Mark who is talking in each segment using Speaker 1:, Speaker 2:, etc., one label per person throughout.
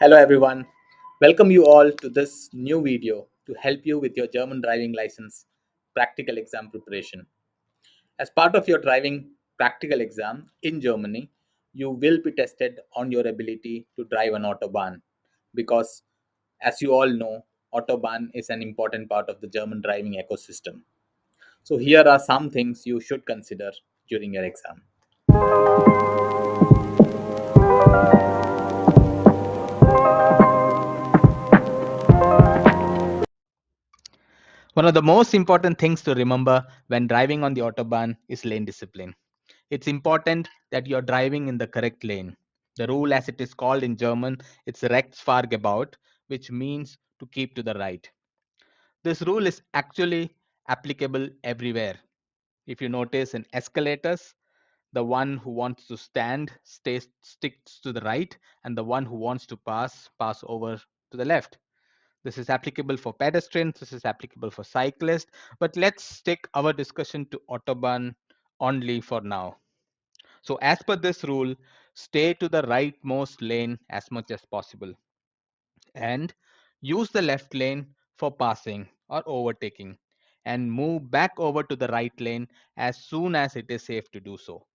Speaker 1: Hello everyone. Welcome you all to this new video to help you with your German driving license practical exam preparation. As part of your driving practical exam in Germany, you will be tested on your ability to drive an autobahn because as you all know, autobahn is an important part of the German driving ecosystem. So here are some things you should consider during your exam. One of the most important things to remember when driving on the autobahn is lane discipline. It's important that you're driving in the correct lane. The rule, as it is called in German, it's Rechtsfahrgebot, which means to keep to the right. This rule is actually applicable everywhere. If you notice in escalators, the one who wants to sticks to the right, and the one who wants to pass over to the left. This is applicable for pedestrians, this is applicable for cyclists, but let's stick our discussion to autobahn only for now. So as per this rule, stay to the rightmost lane as much as possible and use the left lane for passing or overtaking and move back over to the right lane as soon as it is safe to do so.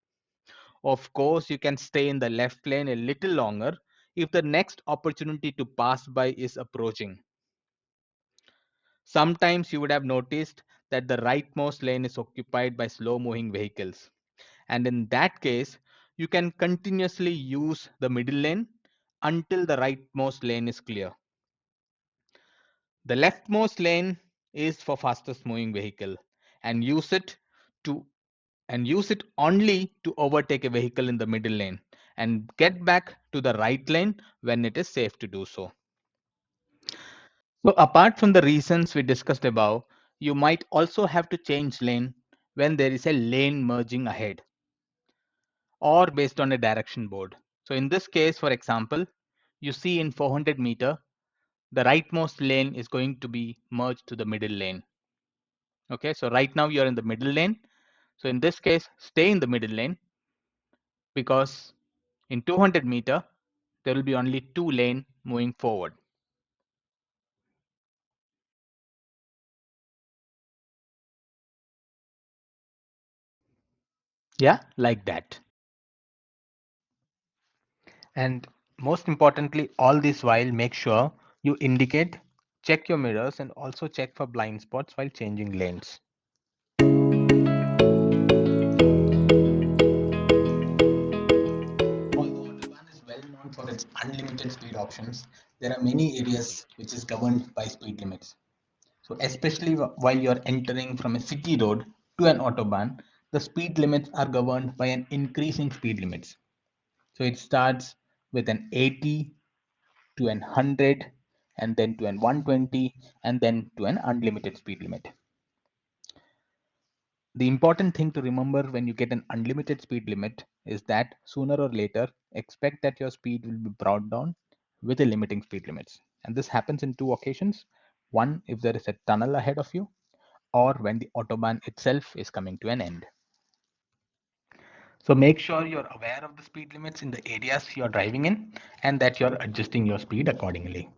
Speaker 1: Of course, you can stay in the left lane a little longer if the next opportunity to pass by is approaching. Sometimes you would have noticed that the rightmost lane is occupied by slow moving vehicles. And in that case, you can continuously use the middle lane until the rightmost lane is clear. The leftmost lane is for fastest moving vehicle and to use it only to overtake a vehicle in the middle lane and get back to the right lane when it is safe to do so. So apart from the reasons we discussed above, you might also have to change lane when there is a lane merging ahead or based on a direction board. So in this case, for example, you see in 400 meter, the rightmost lane is going to be merged to the middle lane. Okay, so right now you're in the middle lane. So in this case, stay in the middle lane because in 200 meter, there will be only two lane moving forward. Yeah, like that. And most importantly, all this while, make sure you indicate, check your mirrors, and also check for blind spots while changing lanes. Although autobahn is well known for its unlimited speed options, there are many areas which is governed by speed limits. So especially while you're entering from a city road to an autobahn, the speed limits are governed by an increasing speed limits. So it starts with an 80 to an 100 and then to an 120 and then to an unlimited speed limit. The important thing to remember when you get an unlimited speed limit is that sooner or later expect that your speed will be brought down with the limiting speed limits. And this happens in two occasions. One, if there is a tunnel ahead of you, or when the autobahn itself is coming to an end. So make sure you're aware of the speed limits in the areas you're driving in and that you're adjusting your speed accordingly.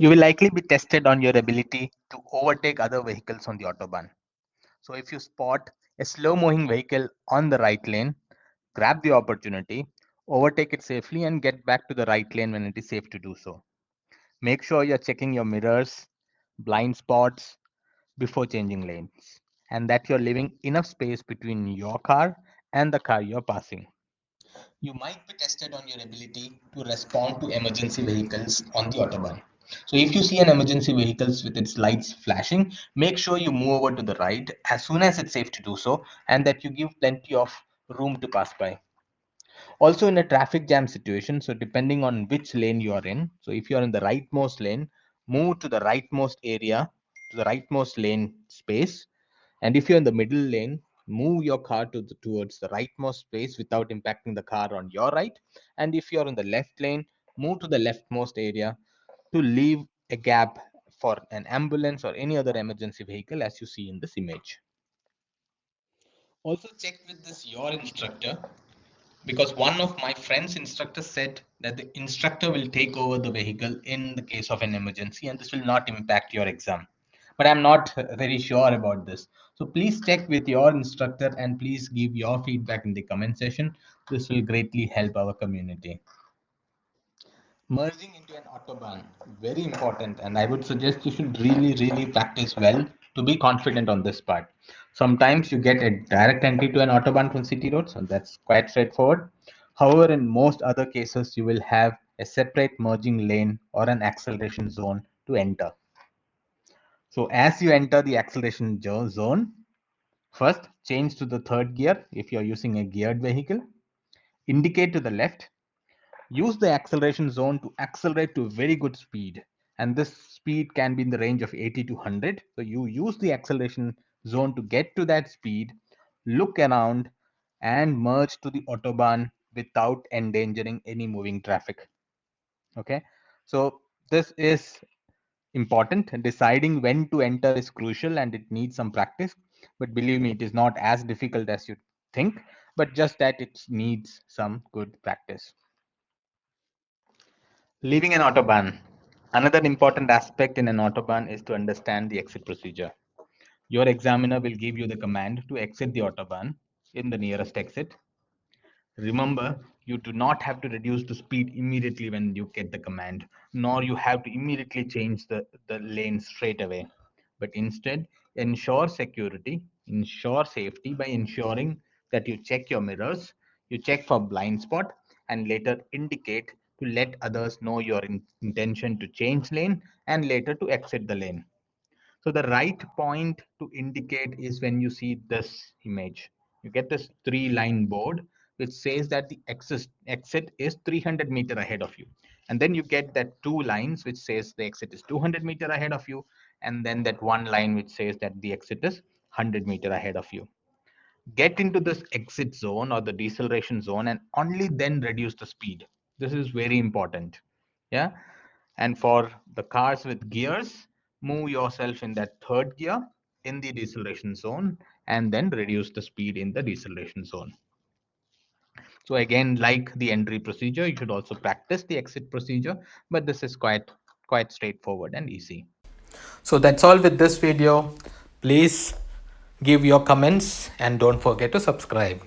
Speaker 1: You will likely be tested on your ability to overtake other vehicles on the autobahn. So if you spot a slow moving vehicle on the right lane, grab the opportunity, overtake it safely and get back to the right lane when it is safe to do so. Make sure you're checking your mirrors, blind spots before changing lanes and that you're leaving enough space between your car and the car you're passing. You might be tested on your ability to respond to emergency vehicles on the autobahn. So if you see an emergency vehicle with its lights flashing, make sure you move over to the right as soon as it's safe to do so and that you give plenty of room to pass by. Also in a traffic jam situation, so depending on which lane you are in, so if you are in the rightmost lane, move to the rightmost area, to the rightmost lane space, and if you're in the middle lane, move your car towards the rightmost space without impacting the car on your right. And if you're in the left lane, move to the leftmost area to leave a gap for an ambulance or any other emergency vehicle as you see in this image. Also check with this your instructor, because one of my friend's instructors said that the instructor will take over the vehicle in the case of an emergency and this will not impact your exam. But I'm not very sure about this. So please check with your instructor and please give your feedback in the comment section. This will greatly help our community. Merging into an autobahn, very important, and I would suggest you should really practice well to be confident on this part. Sometimes you get a direct entry to an autobahn from city roads, and that's quite straightforward. However, in most other cases, you will have a separate merging lane or an acceleration zone to enter. So as you enter the acceleration zone, first change to the third gear if you're using a geared vehicle, indicate to the left. Use the acceleration zone to accelerate to a very good speed, and this speed can be in the range of 80 to 100. So you use the acceleration zone to get to that speed, look around, and merge to the autobahn without endangering any moving traffic. Okay, so this is important. Deciding when to enter is crucial and it needs some practice, but believe me, it is not as difficult as you think, but just that it needs some good practice. Leaving an autobahn. Another important aspect in an autobahn is to understand the exit procedure. Your examiner will give you the command to exit the autobahn in the nearest exit. Remember, you do not have to reduce the speed immediately when you get the command, nor you have to immediately change the lane straight away. But instead, ensure security, ensure safety by ensuring that you check your mirrors, you check for blind spot, and later indicate to let others know your intention to change lane and later to exit the lane. So the right point to indicate is when you see this image. You get this three-line board which says that the exit is 300-meter ahead of you. And then you get that two lines which says the exit is 200-meter ahead of you. And then that one line which says that the exit is 100-meter ahead of you. Get into this exit zone or the deceleration zone and only then reduce the speed. This is very important. Yeah. And for the cars with gears, move yourself in that third gear in the deceleration zone and then reduce the speed in the deceleration zone. So again, like the entry procedure, you should also practice the exit procedure, but this is quite straightforward and easy.
Speaker 2: So that's all with this video. Please give your comments and don't forget to subscribe.